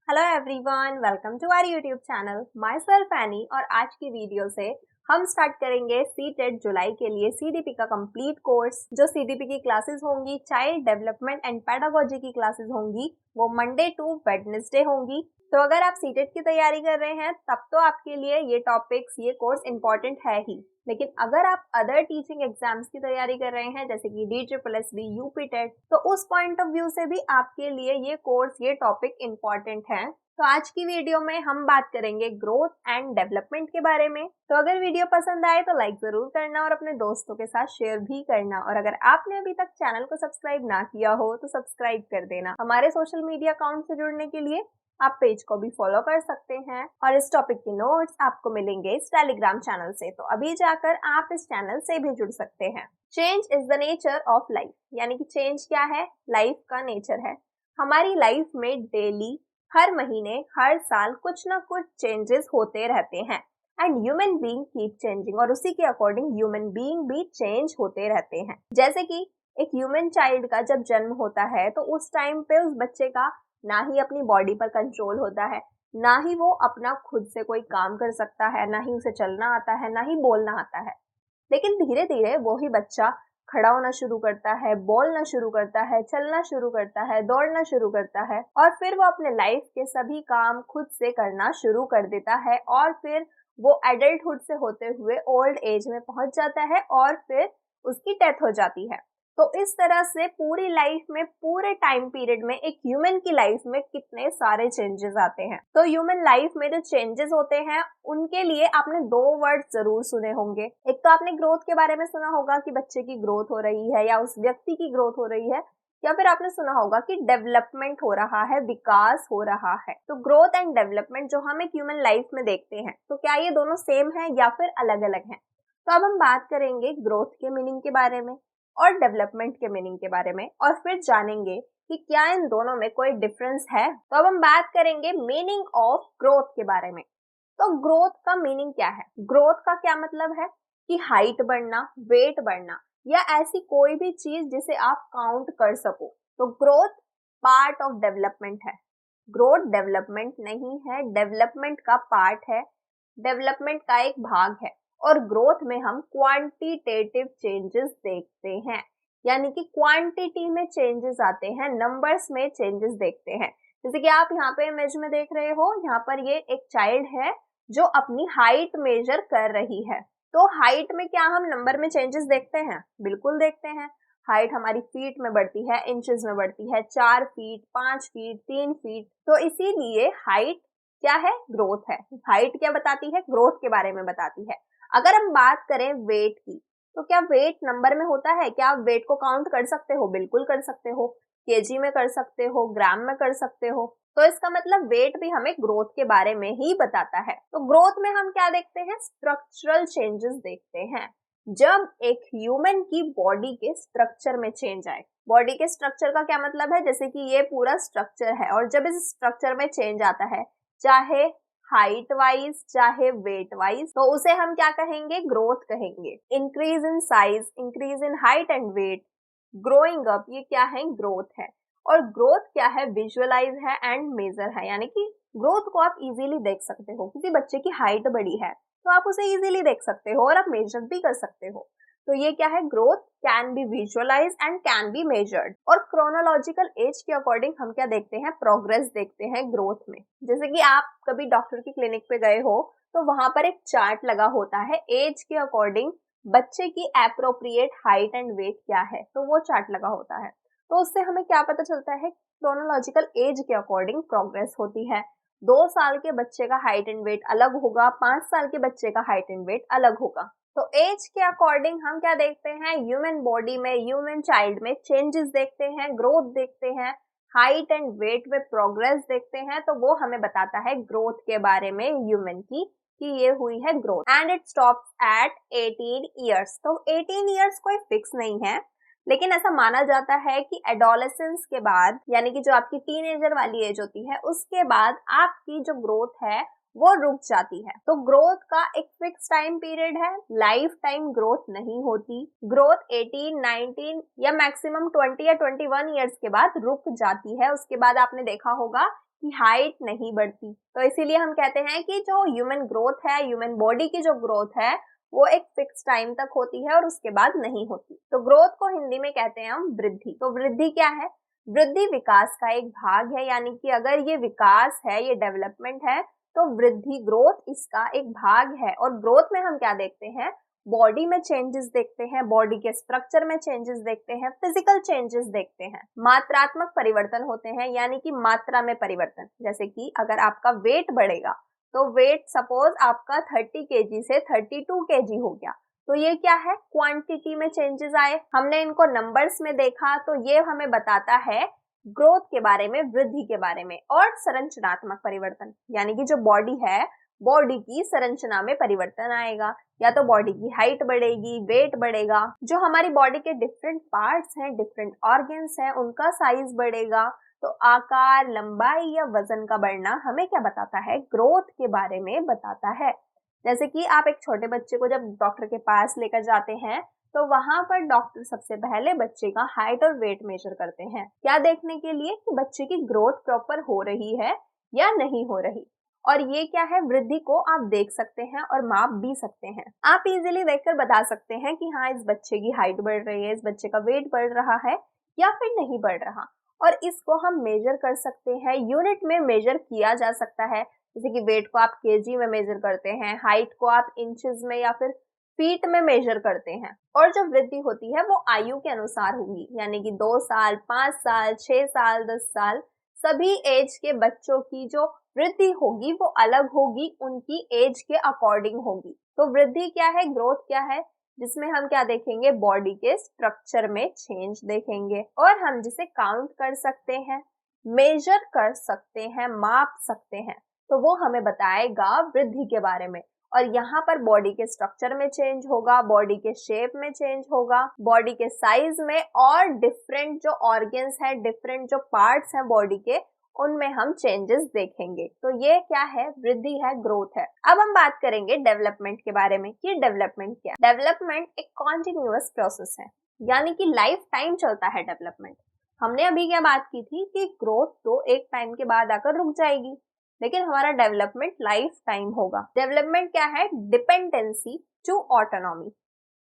Hello everyone, welcome to our YouTube channel. Myself Annie और आज की video से हम स्टार्ट करेंगे सीटेट जुलाई के लिए सीडीपी का कंप्लीट कोर्स। जो सीडीपी की क्लासेस होंगी, चाइल्ड डेवलपमेंट एंड पेडागोजी की क्लासेस होंगी, वो मंडे टू वेडनेसडे होंगी। तो अगर आप सीटेट की तैयारी कर रहे हैं तब तो आपके लिए ये टॉपिक्स, ये कोर्स इंपॉर्टेंट है ही। लेकिन अगर आप अदर टीचिंग एग्जाम्स की तैयारी कर रहे हैं जैसे कि DSSB, यूपी टेट, तो उस पॉइंट ऑफ व्यू से भी आपके लिए ये कोर्स, ये टॉपिक इंपॉर्टेंट है। तो आज की वीडियो में हम बात करेंगे ग्रोथ एंड डेवलपमेंट के बारे में। तो अगर वीडियो पसंद आए तो लाइक जरूर करना और अपने दोस्तों के साथ शेयर भी करना। और अगर आपने अभी तक चैनल को सब्सक्राइब ना किया हो तो सब्सक्राइब कर देना। हमारे सोशल मीडिया अकाउंट से जुड़ने के लिए आप पेज को भी फॉलो कर सकते हैं और इस टॉपिक के नोट्स आपको मिलेंगे इस टेलीग्राम चैनल से। तो अभी जाकर आप इस चैनल से भी जुड़ सकते हैं। Change is the nature of life, यानी कि चेंज क्या है? लाइफ का नेचर है। हमारी लाइफ में डेली, हर महीने, हर साल कुछ ना कुछ चेंजेस होते रहते हैं and human being keep changing, और उसी के अकॉर्डिंग ह्यूमन बीइंग भी चेंज होते रहते हैं। जैसे कि एक ह्यूमन चाइल्ड का जब जन्म होता है तो उस टाइम पे उस बच्चे का ना ही अपनी बॉडी पर कंट्रोल होता है, ना ही वो अपना खुद से कोई काम कर सकता है, ना ही उसे चलना आता है, ना ही बोलना आता है। लेकिन धीरे धीरे वो ही बच्चा खड़ा होना शुरू करता है, बोलना शुरू करता है, चलना शुरू करता है, दौड़ना शुरू करता है और फिर वो अपने लाइफ के सभी काम खुद से करना शुरू कर देता है और फिर वो एडल्टहुड से होते हुए ओल्ड एज में पहुंच जाता है और फिर उसकी डेथ हो जाती है। तो इस तरह से पूरी लाइफ में, पूरे टाइम पीरियड में एक ह्यूमन की लाइफ में कितने सारे चेंजेस आते हैं। तो ह्यूमन लाइफ में जो चेंजेस होते हैं उनके लिए आपने दो वर्ड जरूर सुने होंगे। एक तो आपने ग्रोथ के बारे में सुना होगा कि बच्चे की ग्रोथ हो रही है या उस व्यक्ति की ग्रोथ हो रही है, या फिर आपने सुना होगा कि डेवलपमेंट हो रहा है, विकास हो रहा है। तो ग्रोथ एंड डेवलपमेंट जो हम एक ह्यूमन लाइफ में देखते हैं, तो क्या ये दोनों सेम है या फिर अलग अलग हैं? तो अब हम बात करेंगे ग्रोथ के मीनिंग के बारे में और डेवलपमेंट के मीनिंग के बारे में, और फिर जानेंगे कि क्या इन दोनों में कोई डिफरेंस है। तो अब हम बात करेंगे मीनिंग ऑफ ग्रोथ के बारे में। तो ग्रोथ का मीनिंग क्या है? ग्रोथ का क्या मतलब है कि हाइट बढ़ना, वेट बढ़ना, या ऐसी कोई भी चीज जिसे आप काउंट कर सको। तो ग्रोथ पार्ट ऑफ डेवलपमेंट है। ग्रोथ डेवलपमेंट नहीं है, डेवलपमेंट का पार्ट है, डेवलपमेंट का एक भाग है। और ग्रोथ में हम क्वांटिटेटिव चेंजेस देखते हैं, यानी कि क्वांटिटी में चेंजेस आते हैं, नंबर्स में चेंजेस देखते हैं। जैसे कि आप यहाँ पे इमेज में देख रहे हो, यहाँ पर ये एक चाइल्ड है जो अपनी हाइट मेजर कर रही है। तो हाइट में क्या हम नंबर में चेंजेस देखते हैं? बिल्कुल देखते हैं। हाइट हमारी फीट में बढ़ती है, इंचेस में बढ़ती है, 4 फीट, 5 फीट, 3 फीट। तो इसीलिए हाइट क्या है? ग्रोथ है। हाइट क्या बताती है? ग्रोथ के बारे में बताती है। अगर हम बात करें वेट की, तो क्या वेट नंबर में होता है? क्या आप वेट को काउंट कर सकते हो? बिल्कुल कर सकते हो। केजी में कर सकते हो, ग्राम में कर सकते हो। तो इसका मतलब वेट भी हमें ग्रोथ के बारे में ही बताता है। तो ग्रोथ में हम क्या देखते हैं? स्ट्रक्चरल चेंजेस देखते हैं। जब एक ह्यूमन की बॉडी के स्ट्रक्चर में चेंज आए। बॉडी के स्ट्रक्चर का क्या मतलब है? जैसे कि ये पूरा स्ट्रक्चर है और जब इस स्ट्रक्चर में चेंज आता है, चाहे हाइट वाइज चाहे वेट वाइज, तो उसे हम क्या कहेंगे? ग्रोथ कहेंगे। Increase in size, increase in height and weight, growing up, ये क्या है? ग्रोथ है। और ग्रोथ क्या है? विजुअलाइज है एंड मेजर है। यानी कि ग्रोथ को आप इजीली देख सकते हो। किसी बच्चे की हाइट बड़ी है तो आप उसे इजीली देख सकते हो और आप मेजर भी कर सकते हो। तो ये क्या है? Growth can be visualise and can be measured. और क्रोनोलॉजिकल एज के अकॉर्डिंग हम क्या देखते हैं? प्रोग्रेस देखते हैं ग्रोथ में। जैसे कि आप कभी डॉक्टर की क्लिनिक पे गए हो तो वहां पर एक चार्ट लगा होता है, एज के अकॉर्डिंग बच्चे की एप्रोप्रिएट हाइट एंड वेट क्या है, तो वो चार्ट लगा होता है। तो उससे हमें क्या पता चलता है? क्रोनोलॉजिकल एज के अकॉर्डिंग प्रोग्रेस होती है। 2 साल के बच्चे का हाइट एंड वेट अलग होगा, 5 साल के बच्चे का हाइट एंड वेट अलग होगा। तो एज के अकॉर्डिंग हम क्या देखते हैं? ह्यूमन बॉडी में, ह्यूमन चाइल्ड में चेंजेस देखते हैं, ग्रोथ देखते हैं, हाइट एंड वेट में प्रोग्रेस देखते हैं। तो वो हमें बताता है ग्रोथ के बारे में ह्यूमन की, कि ये हुई है growth. And it stops at 18 years. तो 18 ईयर्स कोई फिक्स नहीं है, लेकिन ऐसा माना जाता है कि एडोलेसेंस के बाद, यानी कि जो आपकी टीनेजर वाली एज होती है, उसके बाद आपकी जो ग्रोथ है वो रुक जाती है। तो ग्रोथ का एक फिक्स टाइम पीरियड है, लाइफ टाइम ग्रोथ नहीं होती। ग्रोथ 18, 19 या मैक्सिमम 20 या 21 ईयर्स के बाद रुक जाती है। उसके बाद आपने देखा होगा कि हाइट नहीं बढ़ती। तो इसीलिए हम कहते हैं कि जो ह्यूमन ग्रोथ है, ह्यूमन बॉडी की जो ग्रोथ है वो एक फिक्स टाइम तक होती है और उसके बाद नहीं होती। तो ग्रोथ को हिंदी में कहते हैं हम वृद्धि। तो वृद्धि क्या है? वृद्धि विकास का एक भाग है, यानी कि अगर ये विकास है, ये डेवलपमेंट है, तो वृद्धि ग्रोथ इसका एक भाग है। और ग्रोथ में हम क्या देखते हैं? बॉडी में चेंजेस देखते हैं, बॉडी के स्ट्रक्चर में चेंजेस देखते हैं, फिजिकल चेंजेस देखते हैं। मात्रात्मक परिवर्तन होते हैं, यानी कि मात्रा में परिवर्तन। जैसे कि अगर आपका वेट बढ़ेगा तो वेट सपोज आपका 30 kg से 32 kg हो गया, तो ये क्या है? क्वांटिटी में चेंजेस आए। हमने इनको नंबर्स में देखा तो ये हमें बताता है ग्रोथ के बारे में, वृद्धि के बारे में। और संरचनात्मक परिवर्तन, यानी कि जो बॉडी है, बॉडी की संरचना में परिवर्तन आएगा, या तो बॉडी की हाइट बढ़ेगी, वेट बढ़ेगा, जो हमारी बॉडी के डिफरेंट पार्ट्स हैं, डिफरेंट ऑर्गन्स हैं, उनका साइज बढ़ेगा। तो आकार, लंबाई या वजन का बढ़ना हमें क्या बताता है? ग्रोथ के बारे में बताता है। जैसे कि आप एक छोटे बच्चे को जब डॉक्टर के पास लेकर जाते हैं तो वहां पर डॉक्टर सबसे पहले बच्चे का हाइट और वेट मेजर करते हैं, क्या देखने के लिए कि बच्चे की ग्रोथ प्रॉपर हो रही है या नहीं हो रही। और ये क्या है? वृद्धि को आप देख सकते हैं और माप भी सकते हैं। आप इजीली देखकर बता सकते हैं कि हाँ, इस बच्चे की हाइट बढ़ रही है, इस बच्चे का वेट बढ़ रहा है या फिर नहीं बढ़ रहा। और इसको हम मेजर कर सकते हैं, यूनिट में मेजर किया जा सकता है। जैसे कि वेट को आप केजी में मेजर करते हैं, हाइट को आप इंचेस में या फिर फीट में मेजर करते हैं। और जो वृद्धि होती है वो आयु के अनुसार होगी, यानी कि 2 साल, 5 साल, 6 साल, 10 साल, सभी एज के बच्चों की जो वृद्धि होगी वो अलग होगी, उनकी एज के अकॉर्डिंग होगी। तो वृद्धि क्या है? ग्रोथ क्या है? जिसमें हम क्या देखेंगे? बॉडी के स्ट्रक्चर में चेंज देखेंगे और हम जिसे काउंट कर सकते हैं, मेजर कर सकते हैं, माप सकते हैं, तो वो हमें बताएगा वृद्धि के बारे में। और यहाँ पर बॉडी के स्ट्रक्चर में चेंज होगा, बॉडी के शेप में चेंज होगा, बॉडी के साइज में, और डिफरेंट जो ऑर्गन्स हैं, डिफरेंट जो पार्ट्स हैं बॉडी के, उनमें हम चेंजेस देखेंगे। तो ये क्या है? वृद्धि है, ग्रोथ है। अब हम बात करेंगे डेवलपमेंट के बारे में कि डेवलपमेंट क्या है। डेवलपमेंट एक कॉन्टिन्यूअस प्रोसेस है, यानी कि लाइफ टाइम चलता है डेवलपमेंट। हमने अभी क्या बात की थी कि ग्रोथ तो एक टाइम के बाद आकर रुक जाएगी, लेकिन हमारा डेवलपमेंट लाइफ टाइम होगा। डेवलपमेंट क्या है? Dependency to autonomy.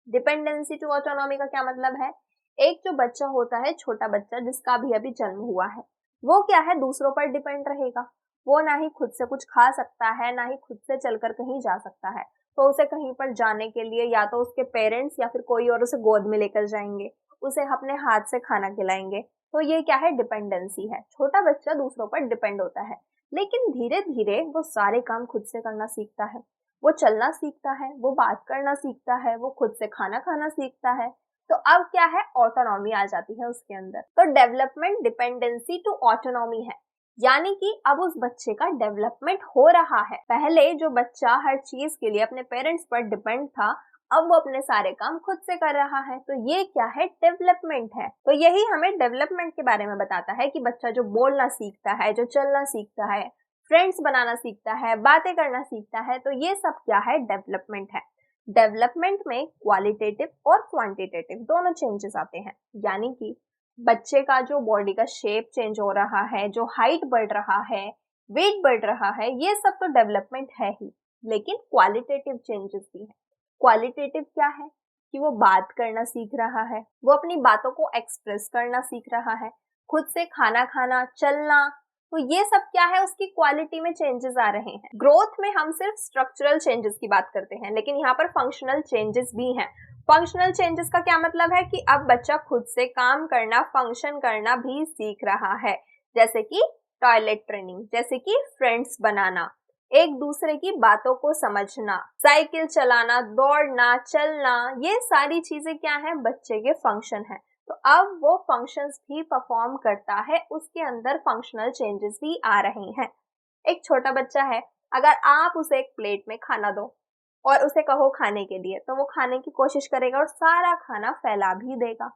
Dependency to autonomy का क्या मतलब है? एक जो बच्चा होता है, छोटा बच्चा जिसका अभी अभी जन्म हुआ है, वो क्या है? दूसरों पर डिपेंड रहेगा। वो ना ही खुद से कुछ खा सकता है, ना ही खुद से चलकर कहीं जा सकता है। तो उसे कहीं पर जाने के लिए या तो उसके पेरेंट्स या फिर कोई और उसे गोद में लेकर जाएंगे, उसे अपने हाथ से खाना खिलाएंगे। तो ये क्या है? डिपेंडेंसी है। छोटा बच्चा दूसरों पर डिपेंड होता है, लेकिन धीरे धीरे वो सारे काम खुद से करना सीखता है, वो चलना सीखता है, वो बात करना सीखता है, वो खुद से खाना खाना सीखता है। तो अब क्या है? ऑटोनॉमी आ जाती है उसके अंदर। तो डेवलपमेंट डिपेंडेंसी टू ऑटोनॉमी है, यानी कि अब उस बच्चे का डेवलपमेंट हो रहा है। पहले जो बच्चा हर चीज के लिए अपने पेरेंट्स पर डिपेंड था, अब वो अपने सारे काम खुद से कर रहा है। तो ये क्या है? डेवलपमेंट है। तो यही हमें डेवलपमेंट के बारे में बताता है कि बच्चा जो बोलना सीखता है, जो चलना सीखता है, फ्रेंड्स बनाना सीखता है, बातें करना सीखता है, तो ये सब क्या है? डेवलपमेंट है। डेवलपमेंट में क्वालिटेटिव और क्वांटिटेटिव दोनों चेंजेस आते हैं, यानी कि बच्चे का जो बॉडी का शेप चेंज हो रहा है, जो हाइट बढ़ रहा है, वेट बढ़ रहा है, ये सब तो डेवलपमेंट है ही, लेकिन क्वालिटेटिव चेंजेस भी है। क्वालिटेटिव क्या है? कि वो बात करना सीख रहा है, वो अपनी बातों को एक्सप्रेस करना सीख रहा है, खुद से खाना खाना, चलना, तो ये सब क्या है? उसकी क्वालिटी में चेंजेस आ रहे हैं। ग्रोथ में हम सिर्फ स्ट्रक्चरल चेंजेस की बात करते हैं, लेकिन यहाँ पर फंक्शनल चेंजेस भी हैं। फंक्शनल चेंजेस का क्या मतलब है? कि अब बच्चा खुद से काम करना, फंक्शन करना भी सीख रहा है, जैसे कि टॉयलेट ट्रेनिंग, जैसे कि फ्रेंड्स बनाना, एक दूसरे की बातों को समझना, साइकिल चलाना, दौड़ना, चलना, ये सारी चीजें क्या है? बच्चे के फंक्शन है। तो अब वो फंक्शंस भी परफॉर्म करता है, उसके अंदर फंक्शनल चेंजेस भी आ रहे हैं। एक छोटा बच्चा है, अगर आप उसे एक प्लेट में खाना दो और उसे कहो खाने के लिए, तो वो खाने की कोशिश करेगा और सारा खाना फैला भी देगा,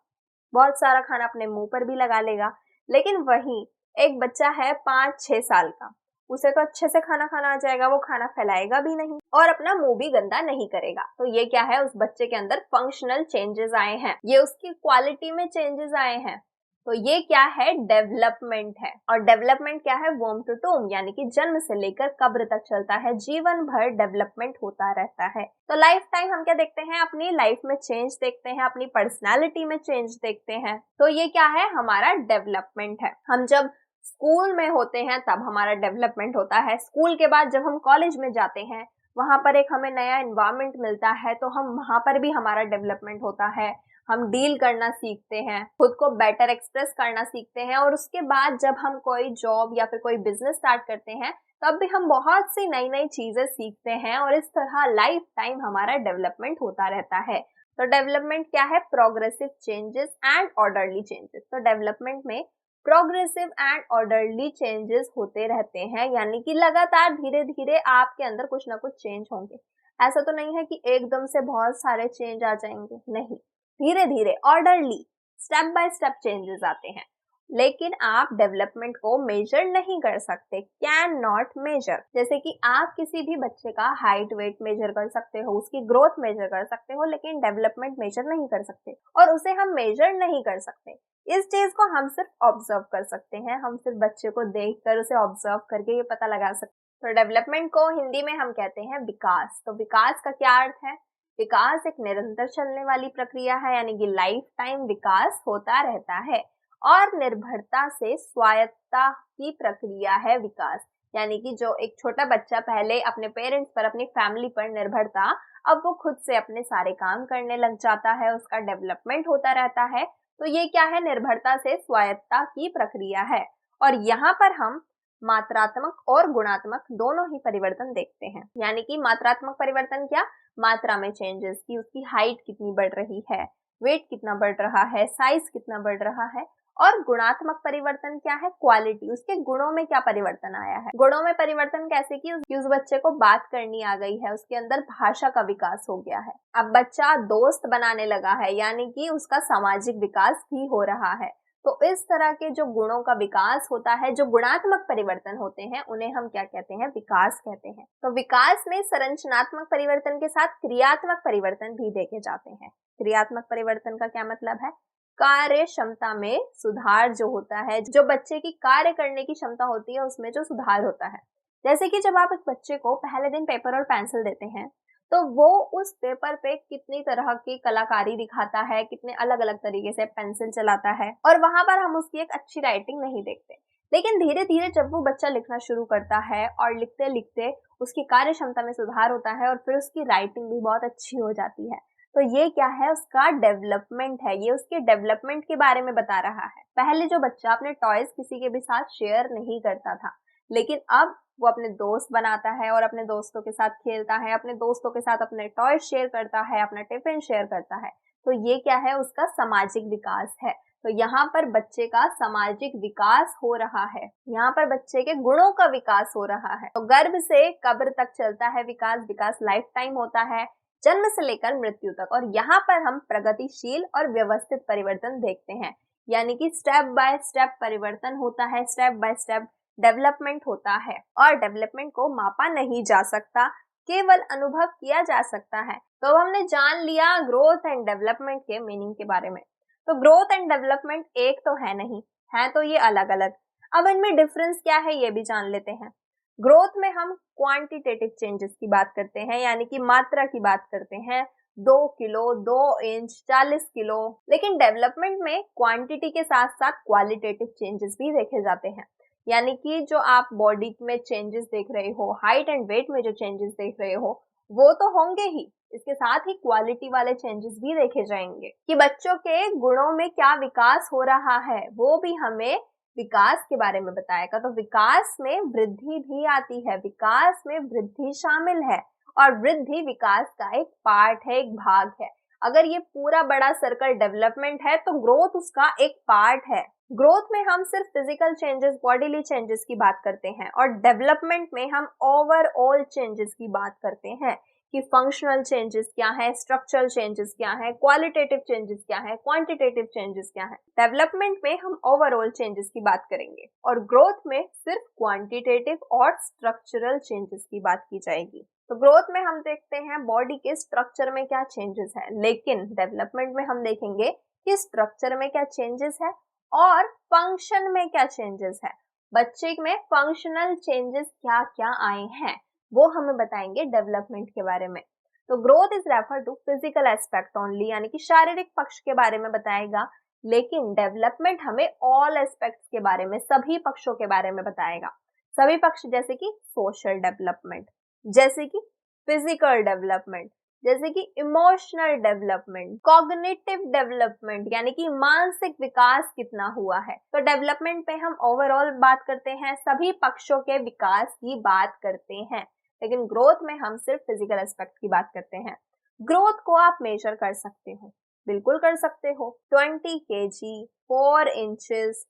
बहुत सारा खाना अपने मुंह पर भी लगा लेगा। लेकिन वहीं एक बच्चा है 5-6 साल का, उसे तो अच्छे से खाना खाना आ जाएगा, वो खाना फैलाएगा भी नहीं और अपना मुंह भी गंदा नहीं करेगा। तो ये क्या है? उस बच्चे के अंदर फंक्शनल चेंजेस आए हैं, ये उसकी क्वालिटी में चेंजेस आए हैं। तो ये क्या है, डेवलपमेंट है। और डेवलपमेंट क्या है, वोम टू टूम, यानी कि जन्म से लेकर कब्र तक चलता है, जीवन भर डेवलपमेंट होता रहता है। तो लाइफ टाइम हम क्या देखते हैं, अपनी लाइफ में चेंज देखते हैं, अपनी पर्सनालिटी में चेंज देखते हैं। तो ये क्या है, हमारा डेवलपमेंट है। हम जब स्कूल में होते हैं तब हमारा डेवलपमेंट होता है। स्कूल के बाद जब हम कॉलेज में जाते हैं, वहां पर एक हमें नया एनवायरनमेंट मिलता है, तो हम वहां पर भी हमारा डेवलपमेंट होता है। हम डील करना सीखते हैं, खुद को बेटर एक्सप्रेस करना सीखते हैं, और उसके बाद जब हम कोई जॉब या फिर कोई बिजनेस स्टार्ट करते हैं तब भी हम बहुत सी नई नई चीजें सीखते हैं, और इस तरह लाइफ टाइम हमारा डेवलपमेंट होता रहता है। तो डेवलपमेंट क्या है, progressive changes and orderly changes. तो डेवलपमेंट में प्रोग्रेसिव एंड ऑर्डरली चेंजेस होते रहते हैं, यानी कि लगातार धीरे धीरे आपके अंदर कुछ ना कुछ चेंज होंगे। ऐसा तो नहीं है कि एकदम से बहुत सारे चेंज आ जाएंगे, नहीं, धीरे धीरे orderly step by step changes आते हैं। लेकिन आप डेवलपमेंट को मेजर नहीं कर सकते, कैन नॉट मेजर। जैसे कि आप किसी भी बच्चे का हाइट वेट मेजर कर सकते हो, उसकी ग्रोथ मेजर कर सकते हो, लेकिन डेवलपमेंट मेजर नहीं कर सकते, और उसे हम मेजर नहीं कर सकते। इस चीज को हम सिर्फ ऑब्जर्व कर सकते हैं, हम सिर्फ बच्चे को देखकर उसे ऑब्जर्व करके ये पता लगा सकते हैं। तो डेवलपमेंट को हिंदी में हम कहते हैं विकास। तो विकास का क्या अर्थ है, विकास एक निरंतर चलने वाली प्रक्रिया है, यानी कि लाइफ टाइम विकास होता रहता है। और निर्भरता से स्वायत्तता की प्रक्रिया है विकास, यानी कि जो एक छोटा बच्चा पहले अपने पेरेंट्स पर, अपनी फैमिली पर निर्भर था, अब वो खुद से अपने सारे काम करने लग जाता है, उसका डेवलपमेंट होता रहता है। तो ये क्या है, निर्भरता से स्वायत्तता की प्रक्रिया है। और यहाँ पर हम मात्रात्मक और गुणात्मक दोनों ही परिवर्तन देखते हैं। यानी कि मात्रात्मक परिवर्तन क्या, मात्रा में चेंजेस, की उसकी हाइट कितनी बढ़ रही है, वेट कितना बढ़ रहा है, साइज कितना बढ़ रहा है। और गुणात्मक परिवर्तन क्या है, क्वालिटी, उसके गुणों में क्या परिवर्तन आया है। गुणों में परिवर्तन कैसे कि उस बच्चे को बात करनी आ गई है, उसके अंदर भाषा का विकास हो गया है, अब बच्चा दोस्त बनाने लगा है, यानी कि उसका सामाजिक विकास भी हो रहा है। तो इस तरह के जो गुणों का विकास होता है, जो गुणात्मक परिवर्तन होते हैं, उन्हें हम क्या कहते हैं, विकास कहते हैं। तो विकास में संरचनात्मक परिवर्तन के साथ क्रियात्मक परिवर्तन भी देखे जाते हैं। क्रियात्मक परिवर्तन का क्या मतलब है, कार्य क्षमता में सुधार जो होता है, जो बच्चे की कार्य करने की क्षमता होती है उसमें जो सुधार होता है। जैसे कि जब आप एक बच्चे को पहले दिन पेपर और पेंसिल देते हैं, तो वो उस पेपर पे कितनी तरह की कलाकारी दिखाता है, कितने अलग अलग तरीके से पेंसिल चलाता है, और वहां पर हम उसकी एक अच्छी राइटिंग नहीं देखते। लेकिन धीरे धीरे जब वो बच्चा लिखना शुरू करता है और लिखते लिखते उसकी कार्य क्षमता में सुधार होता है, और फिर उसकी राइटिंग भी बहुत अच्छी हो जाती है। तो ये क्या है, उसका डेवलपमेंट है, ये उसके डेवलपमेंट के बारे में बता रहा है। पहले जो बच्चा अपने टॉयज किसी के भी साथ शेयर नहीं करता था, लेकिन अब वो अपने दोस्त बनाता है और अपने दोस्तों के साथ खेलता है, अपने दोस्तों के साथ अपने टॉय शेयर करता है, अपना टिफिन शेयर करता है। तो ये क्या है, उसका सामाजिक विकास है। तो यहाँ पर बच्चे का सामाजिक विकास हो रहा है, यहाँ पर बच्चे के गुणों का विकास हो रहा है। तो गर्भ से कब्र तक चलता है विकास, विकास लाइफ टाइम होता है, जन्म से लेकर मृत्यु तक। और यहाँ पर हम प्रगतिशील और व्यवस्थित परिवर्तन देखते हैं, यानी कि स्टेप बाय स्टेप परिवर्तन होता है, स्टेप बाय स्टेप डेवलपमेंट होता है। और डेवलपमेंट को मापा नहीं जा सकता, केवल अनुभव किया जा सकता है। तो हमने जान लिया ग्रोथ एंड डेवलपमेंट के मीनिंग के बारे में। तो ग्रोथ एंड डेवलपमेंट एक तो है नहीं, है तो ये अलग अलग। अब इनमें डिफरेंस क्या है ये भी जान लेते हैं। ग्रोथ में हम क्वांटिटेटिव चेंजेस की बात करते हैं, यानी कि मात्रा की बात करते हैं, 2 किलो, 2 इंच, 40 किलो। लेकिन डेवलपमेंट में क्वांटिटी के साथ साथ क्वालिटेटिव चेंजेस भी देखे जाते हैं, यानी कि जो आप बॉडी में चेंजेस देख रहे हो, हाइट एंड वेट में जो चेंजेस देख रहे हो, वो तो होंगे ही, इसके साथ ही क्वालिटी वाले चेंजेस भी देखे जाएंगे कि बच्चों के गुणों में क्या विकास हो रहा है, वो भी हमें विकास के बारे में बताएगा। तो विकास में वृद्धि भी आती है, विकास में वृद्धि शामिल है, और वृद्धि विकास का एक पार्ट है, एक भाग है। अगर ये पूरा बड़ा सर्कल डेवलपमेंट है तो ग्रोथ उसका एक पार्ट है। ग्रोथ में हम सिर्फ फिजिकल चेंजेस, बॉडीली चेंजेस की बात करते हैं, और डेवलपमेंट में हम ओवरऑल चेंजेस की बात करते हैं कि फंक्शनल चेंजेस क्या है, स्ट्रक्चरल चेंजेस क्या है, क्वालिटेटिव चेंजेस क्या है, क्वांटिटेटिव चेंजेस क्या है। डेवलपमेंट में हम ओवरऑल चेंजेस की बात करेंगे, और ग्रोथ में सिर्फ क्वांटिटेटिव और स्ट्रक्चरल चेंजेस की बात की जाएगी। तो ग्रोथ में हम देखते हैं बॉडी के स्ट्रक्चर में क्या चेंजेस है, लेकिन डेवलपमेंट में हम देखेंगे कि स्ट्रक्चर में क्या चेंजेस है और फंक्शन में क्या चेंजेस है, बच्चे में फंक्शनल चेंजेस क्या क्या आए हैं वो हमें बताएंगे डेवलपमेंट के बारे में। तो growth is refer to physical aspect only, यानी कि शारीरिक पक्ष के बारे में बताएगा, लेकिन डेवलपमेंट हमें ऑल एस्पेक्ट्स के बारे में, सभी पक्षों के बारे में बताएगा। सभी पक्ष जैसे कि सोशल डेवलपमेंट, जैसे कि फिजिकल डेवलपमेंट, जैसे कि इमोशनल डेवलपमेंट, कॉग्निटिव डेवलपमेंट यानी कि मानसिक विकास कितना हुआ है। तो डेवलपमेंट पे हम ओवरऑल बात करते हैं, सभी पक्षों के विकास की बात करते हैं, लेकिन ग्रोथ में हम सिर्फ फिजिकल एस्पेक्ट की बात करते हैं। ग्रोथ को आप मेजर कर सकते हो, बिल्कुल कर सकते हो। 20 kg, 4 इंचेस,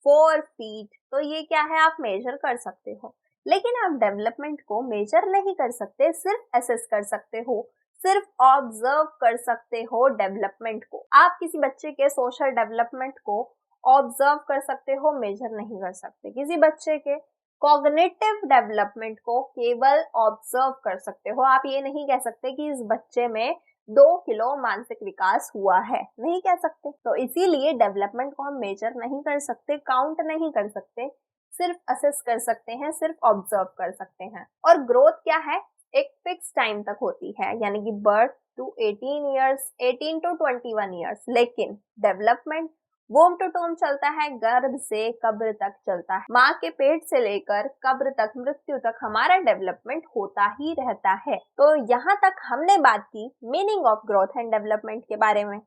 4 फीट, तो ये क्या है, आप मेजर कर सकते हो, लेकिन आप डेवलपमेंट को मेजर नहीं कर सकते, सिर्फ असेस कर सकते हो, सिर्फ ऑब्जर्व कर सकते हो डेवलपमेंट को। आप किसी बच्चे के सोशल डेवलपमेंट को ऑब्जर्व कर सकते हो, मेजर नहीं कर सकते। किसी बच्चे के कॉग्निटिव डेवलपमेंट को केवल ऑब्जर्व कर सकते हो, आप ये नहीं कह सकते कि इस बच्चे में 2 किलो मानसिक विकास हुआ है, नहीं कह सकते। तो इसीलिए डेवलपमेंट को हम मेजर नहीं कर सकते, काउंट नहीं कर सकते, सिर्फ असेस कर सकते हैं, सिर्फ ऑब्जर्व कर सकते हैं। और ग्रोथ क्या है, एक फिक्स टाइम तक होती है, यानी कि birth to 18 years, 18 to 21 years, लेकिन डेवलपमेंट वोम टू टोम चलता है, गर्भ से कब्र तक चलता है। माँ के पेट से लेकर कब्र तक, मृत्यु तक हमारा डेवलपमेंट होता ही रहता है। तो यहाँ तक हमने बात की meaning of growth and development के बारे में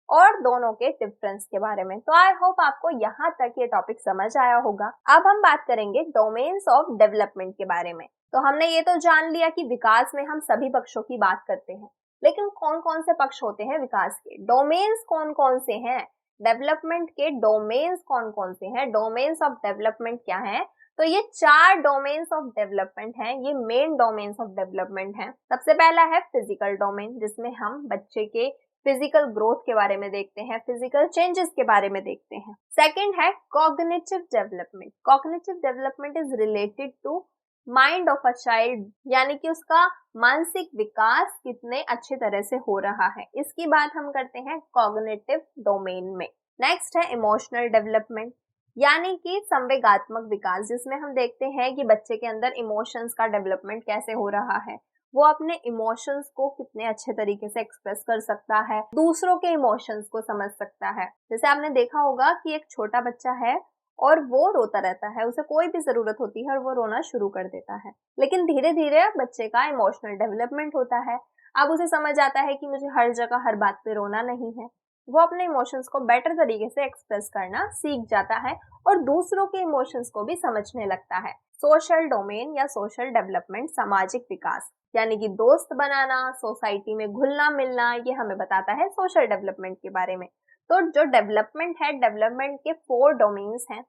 और दोनों के डिफरेंस के बारे में। तो आई होप आपको यहाँ तक ये टॉपिक समझ आया होगा। अब हम बात करेंगे डोमेन्स ऑफ डेवलपमेंट के बारे में। तो हमने ये तो जान लिया कि विकास में हम सभी पक्षों की बात करते हैं, लेकिन कौन कौन से पक्ष होते हैं विकास के, डोमेन्स कौन कौन से हैं, डेवलपमेंट के डोमेन्स कौन कौन से हैं, डोमेन्स ऑफ डेवलपमेंट क्या है। तो ये 4 डोमेन्स ऑफ डेवलपमेंट हैं, ये मेन डोमेन्स ऑफ डेवलपमेंट हैं। सबसे पहला है फिजिकल डोमेन, जिसमें हम बच्चे के फिजिकल ग्रोथ के बारे में देखते हैं, फिजिकल चेंजेस के बारे में देखते हैं। सेकंड है cognitive development. Cognitive development is related to mind of a child, यानी कि उसका मानसिक विकास कितने अच्छे तरह से हो रहा है, इसकी बात हम करते हैं कॉग्निटिव डोमेन में। नेक्स्ट है इमोशनल डेवलपमेंट, यानी कि संवेगात्मक विकास, जिसमें हम देखते हैं कि बच्चे के अंदर इमोशंस का डेवलपमेंट कैसे हो रहा है, वो अपने इमोशंस को कितने अच्छे तरीके से एक्सप्रेस कर सकता है, दूसरों के इमोशंस को समझ सकता है। जैसे आपने देखा होगा कि एक छोटा बच्चा है और वो रोता रहता है, उसे कोई भी जरूरत होती है और वो रोना शुरू कर देता है, लेकिन धीरे धीरे बच्चे का इमोशनल डेवलपमेंट होता है। अब उसे समझ आता है कि मुझे हर जगह हर बात पे रोना नहीं है, वो अपने इमोशंस को बेटर तरीके से एक्सप्रेस करना सीख जाता है और दूसरों के इमोशंस को भी समझने लगता है। सोशल डोमेन या सोशल डेवलपमेंट, सामाजिक विकास, यानी कि दोस्त बनाना, सोसाइटी में घुलना मिलना, ये हमें बताता है सोशल डेवलपमेंट के बारे में। तो जो डेवलपमेंट है, डेवलपमेंट के 4 डोमेन्स हैं,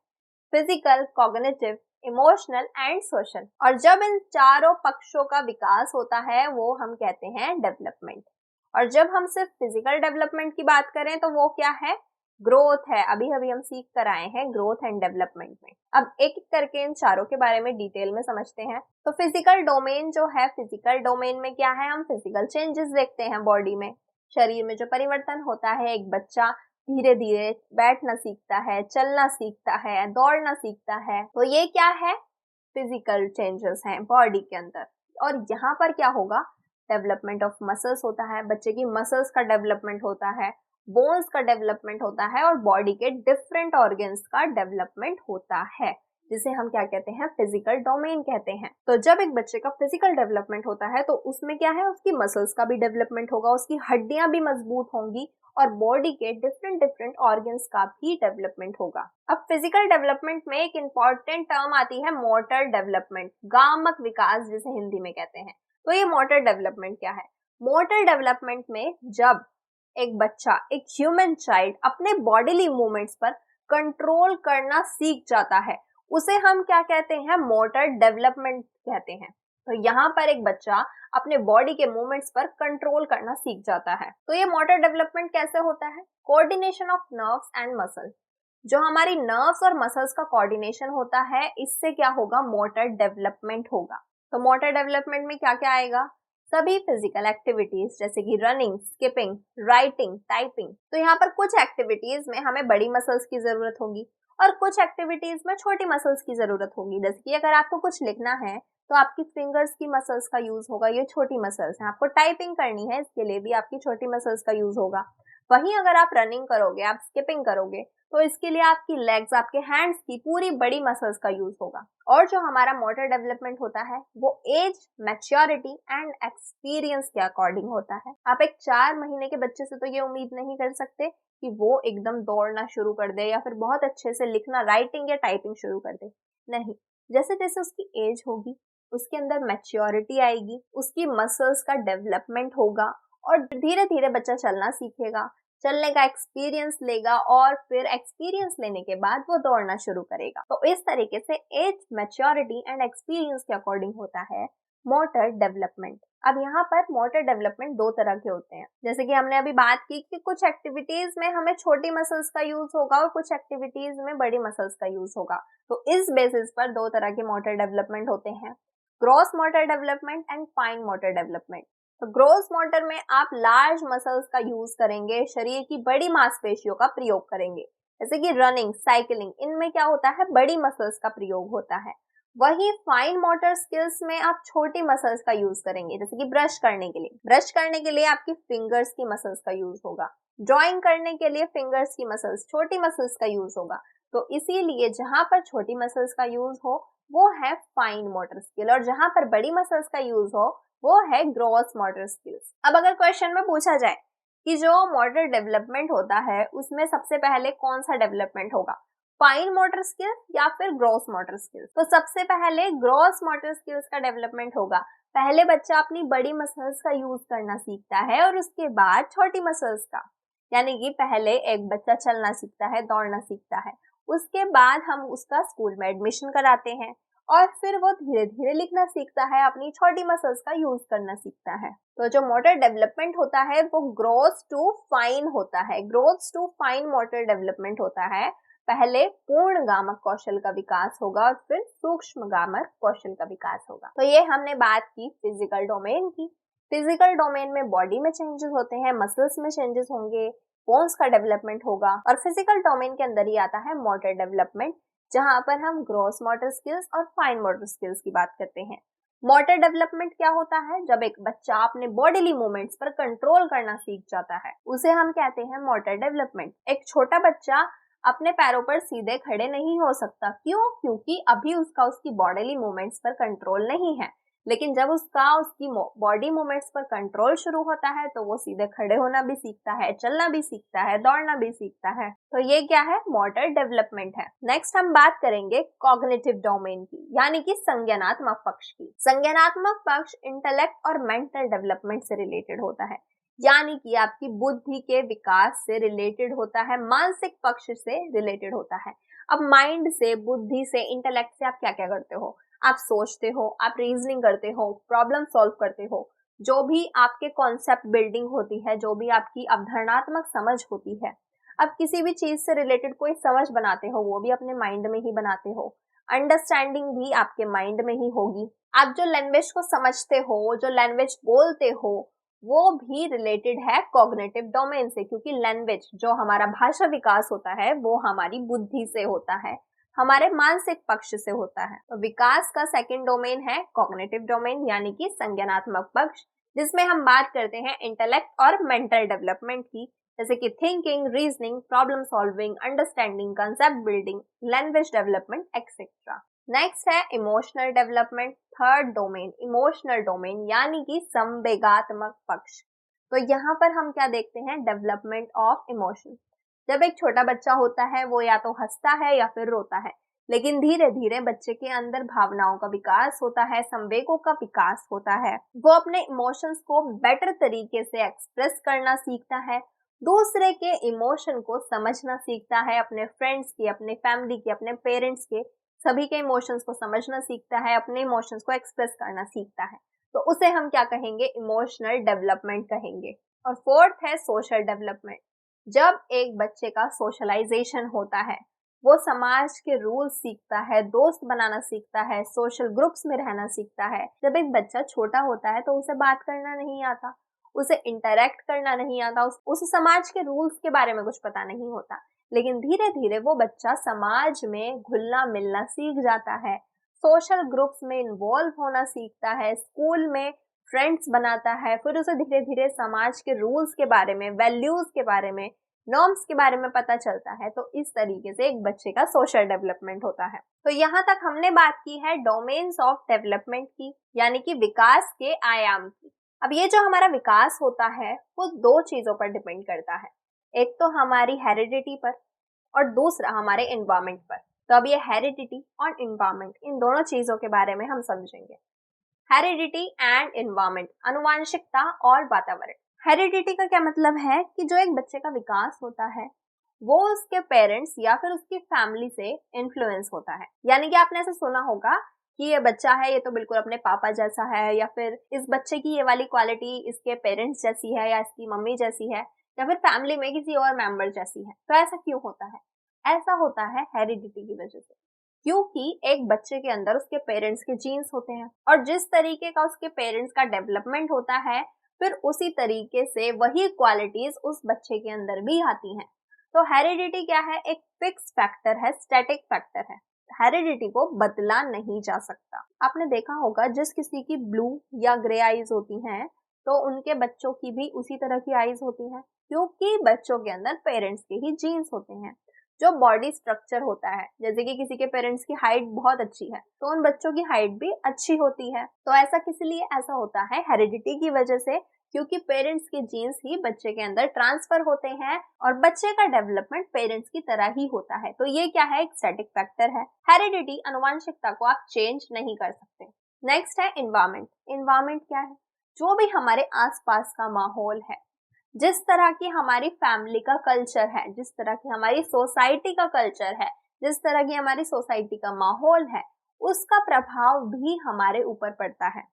physical, cognitive, emotional and social, और जब इन चारों पक्षों का विकास होता है वो हम कहते हैं डेवलपमेंट। और जब हम सिर्फ फिजिकल डेवलपमेंट की बात करें तो वो क्या है, ग्रोथ है। अभी अभी हम सीख कर आए हैं ग्रोथ एंड डेवलपमेंट में। अब एक एक करके इन चारों के बारे में डिटेल में समझते हैं। तो फिजिकल डोमेन जो है, फिजिकल डोमेन में क्या है, हम फिजिकल चेंजेस देखते हैं बॉडी में, शरीर में जो परिवर्तन होता है। एक बच्चा धीरे धीरे बैठना सीखता है, चलना सीखता है, दौड़ना सीखता है, तो ये क्या है, फिजिकल चेंजेस हैं बॉडी के अंदर। और यहाँ पर क्या होगा, डेवलपमेंट ऑफ मसल्स होता है, बच्चे की मसल्स का डेवलपमेंट होता है, बोन्स का डेवलपमेंट होता है और बॉडी के डिफरेंट ऑर्गन्स का डेवलपमेंट होता है, जिसे हम क्या कहते हैं, फिजिकल डोमेन कहते हैं। तो जब एक बच्चे का फिजिकल डेवलपमेंट होता है तो उसमें क्या है, उसकी मसल्स का भी डेवलपमेंट होगा, उसकी हड्डियां भी मजबूत होंगी और बॉडी के डिफरेंट डिफरेंट ऑर्गन्स का भी डेवलपमेंट होगा। अब फिजिकल डेवलपमेंट में एक इंपॉर्टेंट टर्म आती है मोटर डेवलपमेंट, गामक विकास जिसे हिंदी में कहते हैं। तो ये मोटर डेवलपमेंट क्या है, मोटर डेवलपमेंट में जब एक बच्चा, एक ह्यूमन चाइल्ड अपने बॉडीली मूवमेंट्स पर कंट्रोल करना सीख जाता है, उसे हम क्या कहते हैं, मोटर डेवलपमेंट कहते हैं। तो यहाँ पर एक बच्चा अपने बॉडी के मूवमेंट्स पर कंट्रोल करना सीख जाता है। तो ये मोटर डेवलपमेंट कैसे होता है, coordination of nerves and muscle, जो हमारी नर्व्स और मसल्स का कोऑर्डिनेशन होता है, इससे क्या होगा, मोटर डेवलपमेंट होगा। तो मोटर डेवलपमेंट में क्या क्या आएगा, सभी फिजिकल एक्टिविटीज जैसे कि रनिंग, स्किपिंग, राइटिंग, टाइपिंग। तो यहाँ पर कुछ एक्टिविटीज में हमें बड़ी मसल्स की जरूरत होगी और कुछ एक्टिविटीज में छोटी मसल्स की जरूरत होगी। जैसे कि अगर आपको कुछ लिखना है तो आपकी फिंगर्स की मसल्स का यूज होगा, ये छोटी मसल्स हैं। आपको टाइपिंग करनी है, इसके लिए भी आपकी छोटी मसल्स का यूज होगा। वहीं अगर आप रनिंग करोगे, आप स्किपिंग करोगे, तो इसके लिए आपकी लेग्स, आपके हैंड्स की पूरी बड़ी मसल्स का यूज होगा। और जो हमारा मोटर डेवलपमेंट होता है वो एज, मैच्योरिटी एंड एक्सपीरियंस के अकॉर्डिंग होता है। आप एक 4 महीने के बच्चे से तो ये उम्मीद नहीं कर सकते कि वो एकदम दौड़ना शुरू कर दे या फिर बहुत अच्छे से लिखना, राइटिंग या टाइपिंग शुरू कर दे। नहीं, जैसे जैसे उसकी एज होगी, उसके अंदर मैच्योरिटी आएगी, उसकी मसल्स का डेवलपमेंट होगा और धीरे धीरे बच्चा चलना सीखेगा, चलने का एक्सपीरियंस लेगा और फिर एक्सपीरियंस लेने के बाद वो दौड़ना शुरू करेगा। तो इस तरीके से एज, मैच्योरिटी एंड एक्सपीरियंस के अकॉर्डिंग होता है मोटर डेवलपमेंट। अब यहाँ पर मोटर डेवलपमेंट 2 तरह के होते हैं। जैसे कि हमने अभी बात की कि कुछ एक्टिविटीज में हमें छोटी मसल्स का यूज होगा और कुछ एक्टिविटीज में बड़ी मसल्स का यूज होगा। तो इस बेसिस पर 2 तरह के मोटर डेवलपमेंट होते हैं, gross motor development and fine motor development. तो ग्रोस मोटर में आप लार्ज मसल्स का यूज करेंगे, शरीर की बड़ी मांसपेशियों का प्रयोग करेंगे, जैसे कि रनिंग, साइकिलिंग, इनमें क्या होता है, बड़ी मसल्स का प्रयोग होता है। वही फाइन मोटर स्किल्स में आप छोटी मसल्स का यूज करेंगे, जैसे कि ब्रश करने के लिए, आपकी फिंगर्स की मसल्स का यूज होगा। ड्राइंग करने के लिए फिंगर्स की मसल्स, छोटी मसल्स का यूज होगा। तो इसीलिए जहां पर छोटी मसल्स का यूज हो वो है फाइन मोटर स्किल और जहां पर बड़ी मसल्स का यूज हो वो है ग्रॉस मोटर स्किल्स। अब अगर क्वेश्चन में पूछा जाए कि जो मोटर डेवलपमेंट होता है उसमें सबसे पहले कौन सा डेवलपमेंट होगा, फाइन मोटर स्किल्स या फिर ग्रॉस मोटर स्किल्स, तो सबसे पहले ग्रॉस मोटर स्किल्स का डेवलपमेंट होगा। पहले बच्चा अपनी बड़ी मसल्स का यूज करना सीखता है और उसके बाद छोटी मसल्स का, यानी कि पहले एक बच्चा चलना सीखता है, दौड़ना सीखता है, उसके बाद हम उसका स्कूल में एडमिशन कराते हैं और फिर वो धीरे धीरे लिखना सीखता है, अपनी छोटी मसल्स का यूज करना सीखता है। तो जो मोटर डेवलपमेंट होता है वो ग्रोथ टू फाइन होता है। Growth to fine motor development होता है। पहले पूर्ण गामक कौशल का विकास होगा और फिर सूक्ष्म गामक कौशल का विकास होगा। तो ये हमने बात की फिजिकल डोमेन की। फिजिकल डोमेन में बॉडी में चेंजेस होते हैं, मसल्स में चेंजेस होंगे, बोन्स का डेवलपमेंट होगा और फिजिकल डोमेन के अंदर ही आता है मोटर डेवलपमेंट, जहां पर हम ग्रॉस मोटर स्किल्स और फाइन मोटर स्किल्स की बात करते हैं। मोटर डेवलपमेंट क्या होता है, जब एक बच्चा अपने बॉडीली मूवमेंट्स पर कंट्रोल करना सीख जाता है उसे हम कहते हैं मोटर डेवलपमेंट। एक छोटा बच्चा अपने पैरों पर सीधे खड़े नहीं हो सकता, क्यों? क्योंकि अभी उसकी बॉडीली मूवमेंट्स पर कंट्रोल नहीं है, लेकिन जब उसकी बॉडी मूवमेंट्स पर कंट्रोल शुरू होता है तो वो सीधे खड़े होना भी सीखता है, चलना भी सीखता है, दौड़ना भी सीखता है। तो ये क्या है, मोटर डेवलपमेंट है। नेक्स्ट हम बात करेंगे कॉग्निटिव डोमेन की, यानी कि संज्ञानात्मक पक्ष की। संज्ञानात्मक पक्ष इंटेलेक्ट और मेंटल डेवलपमेंट से रिलेटेड होता है, यानी कि आपकी बुद्धि के विकास से रिलेटेड होता है, मानसिक पक्ष से रिलेटेड होता है। अब माइंड से, बुद्धि से, इंटेलेक्ट से आप क्या क्या करते हो, आप सोचते हो, आप रीजनिंग करते हो, प्रॉब्लम सॉल्व करते हो, जो भी आपके कॉन्सेप्ट बिल्डिंग होती है, जो भी आपकी अवधारणात्मक समझ होती है, आप किसी भी चीज से रिलेटेड कोई समझ बनाते हो वो भी अपने माइंड में ही बनाते हो, अंडरस्टैंडिंग भी आपके माइंड में ही होगी। आप जो लैंग्वेज को समझते हो, जो लैंग्वेज बोलते हो, वो भी रिलेटेड है कॉग्निटिव डोमेन से, क्योंकि लैंग्वेज, जो हमारा भाषा विकास होता है, वो हमारी बुद्धि से होता है, हमारे मानसिक पक्ष से होता है। तो विकास का सेकंड डोमेन है कॉग्निटिव डोमेन, यानी कि संज्ञानात्मक पक्ष, जिसमें हम बात करते हैं इंटेलेक्ट और मेंटल डेवलपमेंट की, जैसे कि thinking, reasoning, problem solving, understanding, concept building, language development etcetera. Next है emotional development, third domain emotional domain, यानी कि संवेगात्मक पक्ष। तो यहाँ पर हम क्या देखते हैं, डेवलपमेंट ऑफ इमोशन। जब एक छोटा बच्चा होता है वो या तो हंसता है या फिर रोता है, लेकिन धीरे धीरे बच्चे के अंदर भावनाओं का विकास होता है, संवेगों का विकास होता है, वो अपने इमोशंस को बेटर तरीके से एक्सप्रेस करना सीखता है, दूसरे के इमोशन को समझना सीखता है, अपने फ्रेंड्स की, अपने फैमिली की, अपने पेरेंट्स के, सभी के इमोशंस को समझना सीखता है, अपने इमोशंस को एक्सप्रेस करना सीखता है। तो उसे हम क्या कहेंगे, इमोशनल डेवलपमेंट कहेंगे। और फोर्थ है सोशल डेवलपमेंट। जब एक बच्चे का सोशलाइजेशन होता है वो समाज के रूल्स सीखता है, दोस्त बनाना सीखता है, सोशल ग्रुप्स में रहना सीखता है। जब एक बच्चा छोटा होता है तो उसे बात करना नहीं आता, उसे इंटरेक्ट करना नहीं आता, उसे समाज के रूल्स के बारे में कुछ पता नहीं होता। लेकिन धीरे धीरे वो बच्चा समाज में घुलना मिलना सीख जाता है, सोशल ग्रुप्स में इन्वॉल्व होना सीखता है, स्कूल में फ्रेंड्स बनाता है, फिर उसे धीरे धीरे समाज के रूल्स के बारे में, वैल्यूज के बारे में, नॉर्म्स के बारे में पता चलता है। तो इस तरीके से एक बच्चे का सोशल डेवलपमेंट होता है। तो यहाँ तक हमने बात की है डोमेन्स ऑफ डेवलपमेंट की, यानी कि विकास के आयाम की। अब ये जो हमारा विकास होता है वो दो चीजों पर डिपेंड करता है, एक तो हमारी हेरिडिटी पर और दूसरा हमारे एनवायरमेंट पर। तो अब ये हेरिडिटी और एनवायरमेंट, इन दोनों चीजों के बारे में हम समझेंगे। हेरिडिटी एंड एनवायरमेंट, आनुवंशिकता और वातावरण। हेरिडिटी का क्या मतलब है कि जो एक बच्चे का विकास होता है वो उसके पेरेंट्स या फिर उसकी फैमिली से इन्फ्लुएंस होता है। यानी कि आपने ऐसा सुना होगा कि ये बच्चा है, ये तो बिल्कुल अपने पापा जैसा है, या फिर इस बच्चे की ये वाली क्वालिटी इसके पेरेंट्स जैसी है, या इसकी मम्मी जैसी है, या फिर फैमिली में किसी और मेंबर जैसी है। तो ऐसा क्यों होता है? ऐसा होता है हेरिडिटी की वजह से, क्योंकि एक बच्चे के अंदर उसके पेरेंट्स के जीन्स होते हैं और जिस तरीके का उसके पेरेंट्स का डेवलपमेंट होता है फिर उसी तरीके से वही क्वालिटीज उस बच्चे के अंदर भी आती हैं। तो हेरिडिटी क्या है? एक फिक्स फैक्टर है, स्टैटिक फैक्टर है। हेरिडिटी को बदला नहीं जा सकता। आपने देखा होगा जिस किसी की ब्लू या ग्रे आईज होती हैं तो उनके बच्चों की भी उसी तरह की आईज होती हैं, क्योंकि बच्चों के अंदर पेरेंट्स के ही जीन्स होते हैं। जो बॉडी स्ट्रक्चर होता है, जैसे कि किसी के पेरेंट्स की हाइट बहुत अच्छी है तो उन बच्चों की हाइट भी अच्छी होती है। तो ऐसा किस लिए ऐसा होता है? हेरिडिटी की वजह से, क्योंकि पेरेंट्स के जीन्स ही बच्चे के अंदर ट्रांसफर होते हैं और बच्चे का डेवलपमेंट पेरेंट्स की तरह ही होता है। तो ये क्या है? एक स्टैटिक फैक्टर है। हेरिडिटी, आनुवंशिकता को आप चेंज नहीं कर सकते। नेक्स्ट है एनवायरमेंट। एनवायरमेंट क्या है? जो भी हमारे आसपास का माहौल है, जिस तरह की हमारी फैमिली का कल्चर है, जिस तरह की हमारी सोसाइटी का कल्चर है, जिस तरह की हमारी सोसाइटी का माहौल है, उसका प्रभाव भी हमारे ऊपर पड़ता है।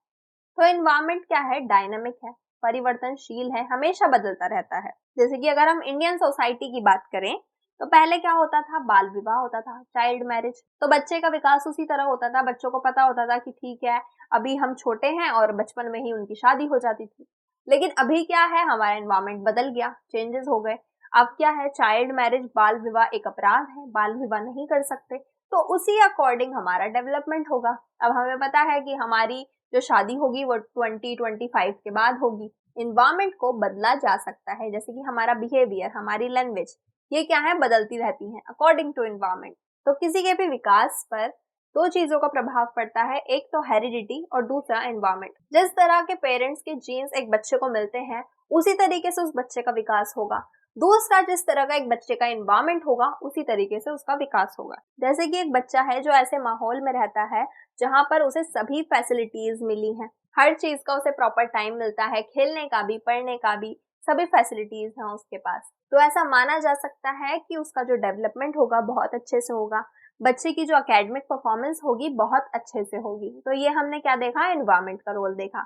तो एनवायरमेंट क्या है? डायनामिक है, परिवर्तनशील है, हमेशा बदलता रहता है। जैसे कि अगर हम इंडियन सोसाइटी की बात करें तो पहले क्या होता था? बाल विवाह होता था, चाइल्ड मैरिज। तो बच्चे का विकास उसी तरह होता था, बच्चों को पता होता था कि ठीक है अभी हम छोटे हैं, और बचपन में ही उनकी शादी हो जाती थी। लेकिन अभी क्या है? हमारा एनवायरमेंट बदल गया, चेंजेस हो गए। अब क्या है? चाइल्ड मैरिज, बाल विवाह एक अपराध है, बाल विवाह नहीं कर सकते। तो उसी अकॉर्डिंग हमारा डेवलपमेंट होगा। अब हमें पता है कि हमारी जो शादी होगी वो 20-25 के बाद होगी। एनवायरमेंट को बदला जा सकता है, जैसे कि हमारा बिहेवियर, हमारी लैंग्वेज, ये क्या है? बदलती रहती है अकॉर्डिंग टू एनवायरमेंट। तो किसी के भी विकास पर दो चीजों का प्रभाव पड़ता है, एक तो हेरिडिटी और दूसरा एनवायरमेंट। जिस तरह के पेरेंट्स के जीन्स एक बच्चे को मिलते हैं उसी तरीके से उस बच्चे का विकास होगा। दूसरा, जिस तरह का एक बच्चे का एनवायरमेंट होगा उसी तरीके से उसका विकास होगा। जैसे कि एक बच्चा है जो ऐसे माहौल में रहता है जहां पर उसे सभी फैसिलिटीज मिली हैं, हर चीज का उसे प्रॉपर टाइम मिलता है, खेलने का भी, पढ़ने का भी, सभी फैसिलिटीज हैं उसके पास, तो ऐसा माना जा सकता है कि उसका जो डेवलपमेंट होगा बहुत अच्छे से होगा, बच्चे की जो एकेडमिक परफॉर्मेंस होगी बहुत अच्छे से होगी। तो ये हमने क्या देखा? एनवायरमेंट का रोल देखा।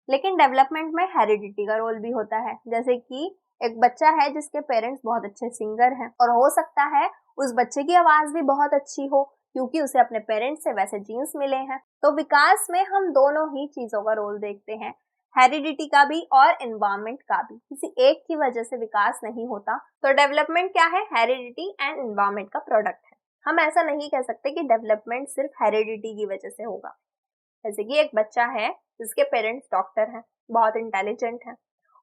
लेकिन डेवलपमेंट में हेरिडिटी का रोल भी होता है। जैसे कि एक बच्चा है जिसके पेरेंट्स बहुत अच्छे सिंगर हैं और हो सकता है उस बच्चे की आवाज भी बहुत अच्छी हो क्योंकि उसे अपने पेरेंट्स से वैसे जीन्स मिले हैं। तो विकास में हम दोनों ही चीजों का रोल देखते हैं, हेरिडिटी का भी और एनवायरमेंट का भी। किसी एक की वजह से विकास नहीं होता। तो डेवलपमेंट क्या है? हेरिडिटी एंड एनवायरमेंट का प्रोडक्ट है। हम ऐसा नहीं कह सकते कि डेवलपमेंट सिर्फ हेरिडिटी की वजह से होगा। जैसे कि एक बच्चा है जिसके पेरेंट्स डॉक्टर हैं, बहुत इंटेलिजेंट हैं,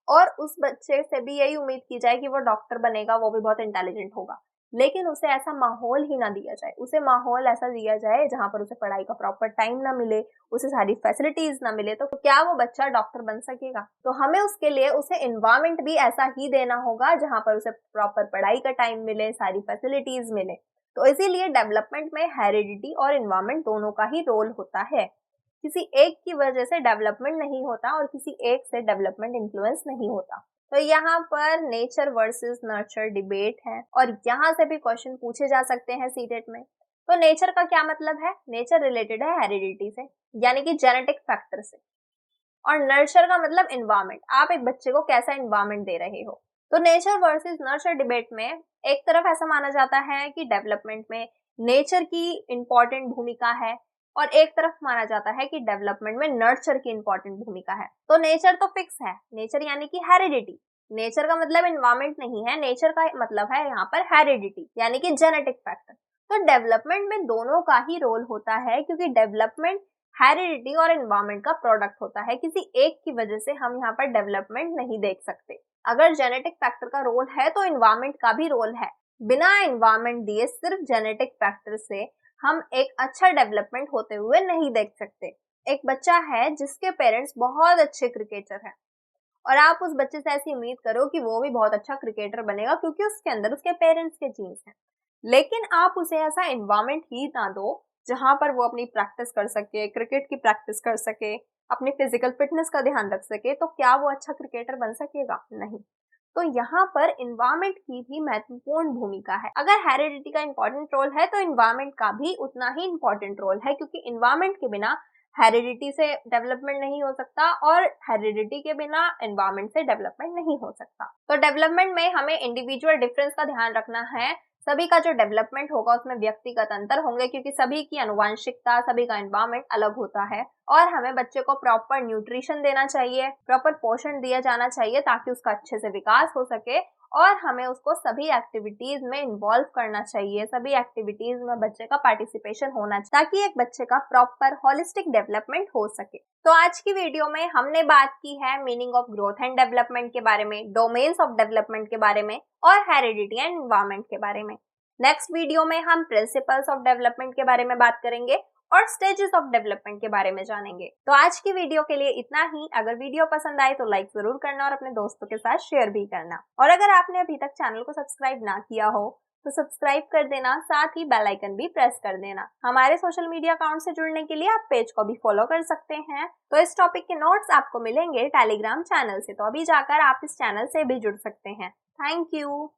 और उस बच्चे से भी यही उम्मीद की जाए कि वो डॉक्टर बनेगा, वो भी बहुत इंटेलिजेंट होगा, लेकिन उसे ऐसा माहौल ही ना दिया जाए, उसे माहौल ऐसा दिया जाए जहां पर उसे पढ़ाई का प्रॉपर टाइम ना मिले, उसे सारी फैसिलिटीज ना मिले, तो क्या वो बच्चा डॉक्टर बन सकेगा? तो हमें उसके लिए उसे एनवायरमेंट भी ऐसा ही देना होगा जहां पर उसे प्रॉपर पढ़ाई का टाइम मिले, सारी फैसिलिटीज मिले। तो इसीलिए डेवलपमेंट में हेरिडिटी और एनवायरमेंट दोनों का ही रोल होता है। किसी एक की वजह से डेवलपमेंट नहीं होता और किसी एक से डेवलपमेंट इन्फ्लुएंस नहीं होता। तो यहाँ पर नेचर वर्सेस नर्चर डिबेट है और यहाँ से भी क्वेश्चन पूछे जा सकते हैं सीटेट में। तो नेचर का क्या मतलब है? नेचर रिलेटेड है हेरिडिटी से, यानी कि जेनेटिक फैक्टर से, और नर्चर का मतलब एनवायरमेंट, आप एक बच्चे को कैसा एनवायरमेंट दे रहे हो। तो नेचर वर्सेस नर्चर डिबेट में एक तरफ ऐसा माना जाता है कि डेवलपमेंट में नेचर की इंपॉर्टेंट भूमिका है और एक तरफ माना जाता है कि डेवलपमेंट में नर्चर की इंपॉर्टेंट भूमिका है। तो नेचर तो फिक्स है, नेचर यानी कि हेरिडिटी। नेचर का मतलब एनवायरमेंट नहीं है, नेचर का मतलब है यहाँ पर हेरिडिटी यानी कि जेनेटिक फैक्टर। तो डेवलपमेंट में दोनों का ही रोल होता है, क्योंकि डेवलपमेंट हेरिडिटी और एनवायरमेंट का प्रोडक्ट होता है। किसी एक की वजह से हम यहाँ पर डेवलपमेंट नहीं देख सकते। अगर जेनेटिक फैक्टर का रोल है तो एनवायरमेंट का भी रोल है। बिना एनवायरमेंट दिए सिर्फ जेनेटिक फैक्टर से हम एक अच्छा डेवलपमेंट होते हुए नहीं देख सकते। एक बच्चा है जिसके पेरेंट्स बहुत अच्छे क्रिकेटर हैं और आप उस बच्चे से ऐसी उम्मीद करो कि वो भी बहुत अच्छा क्रिकेटर बनेगा क्योंकि उसके अंदर उसके पेरेंट्स के जीन्स हैं, लेकिन आप उसे ऐसा एनवायरमेंट ही ना दो जहां पर वो अपनी प्रैक्टिस कर सके, क्रिकेट की प्रैक्टिस कर सके, अपनी फिजिकल फिटनेस का ध्यान रख सके, तो क्या वो अच्छा क्रिकेटर बन सकेगा? नहीं। तो यहाँ पर एनवायरमेंट की भी महत्वपूर्ण भूमिका है। अगर हेरिडिटी का इंपॉर्टेंट रोल है तो एनवायरमेंट का भी उतना ही इंपॉर्टेंट रोल है, क्योंकि एनवायरमेंट के बिना हेरिडिटी से डेवलपमेंट नहीं हो सकता और हेरिडिटी के बिना एनवायरमेंट से डेवलपमेंट नहीं हो सकता। तो डेवलपमेंट में हमें इंडिविजुअल डिफरेंस का ध्यान रखना है। सभी का जो डेवलपमेंट होगा उसमें व्यक्तिगत अंतर होंगे, क्योंकि सभी की अनुवांशिकता, सभी का एनवायरमेंट अलग होता है। और हमें बच्चे को प्रॉपर न्यूट्रिशन देना चाहिए, प्रॉपर पोषण दिया जाना चाहिए ताकि उसका अच्छे से विकास हो सके। और हमें उसको सभी एक्टिविटीज में इन्वॉल्व करना चाहिए, सभी एक्टिविटीज में बच्चे का पार्टिसिपेशन होना चाहिए ताकि एक बच्चे का प्रॉपर होलिस्टिक डेवलपमेंट हो सके। तो आज की वीडियो में हमने बात की है meaning of growth and development के बारे में, डोमेन्स ऑफ डेवलपमेंट के बारे में और हेरिडिटी एंड एनवायरमेंट के बारे में। नेक्स्ट वीडियो में हम प्रिंसिपल्स ऑफ डेवलपमेंट के बारे में बात करेंगे और स्टेजेस ऑफ डेवलपमेंट के बारे में जानेंगे। तो आज की वीडियो के लिए इतना ही। अगर वीडियो पसंद आए तो लाइक जरूर करना और अपने दोस्तों के साथ शेयर भी करना। और अगर आपने अभी तक चैनल को सब्सक्राइब ना किया हो तो सब्सक्राइब कर देना, साथ ही बेल आइकन भी प्रेस कर देना। हमारे सोशल मीडिया अकाउंट से जुड़ने के लिए आप पेज को भी फॉलो कर सकते हैं। तो इस टॉपिक के नोट्स आपको मिलेंगे टेलीग्राम चैनल से, तो अभी जाकर आप इस चैनल से भी जुड़ सकते हैं। Thank you.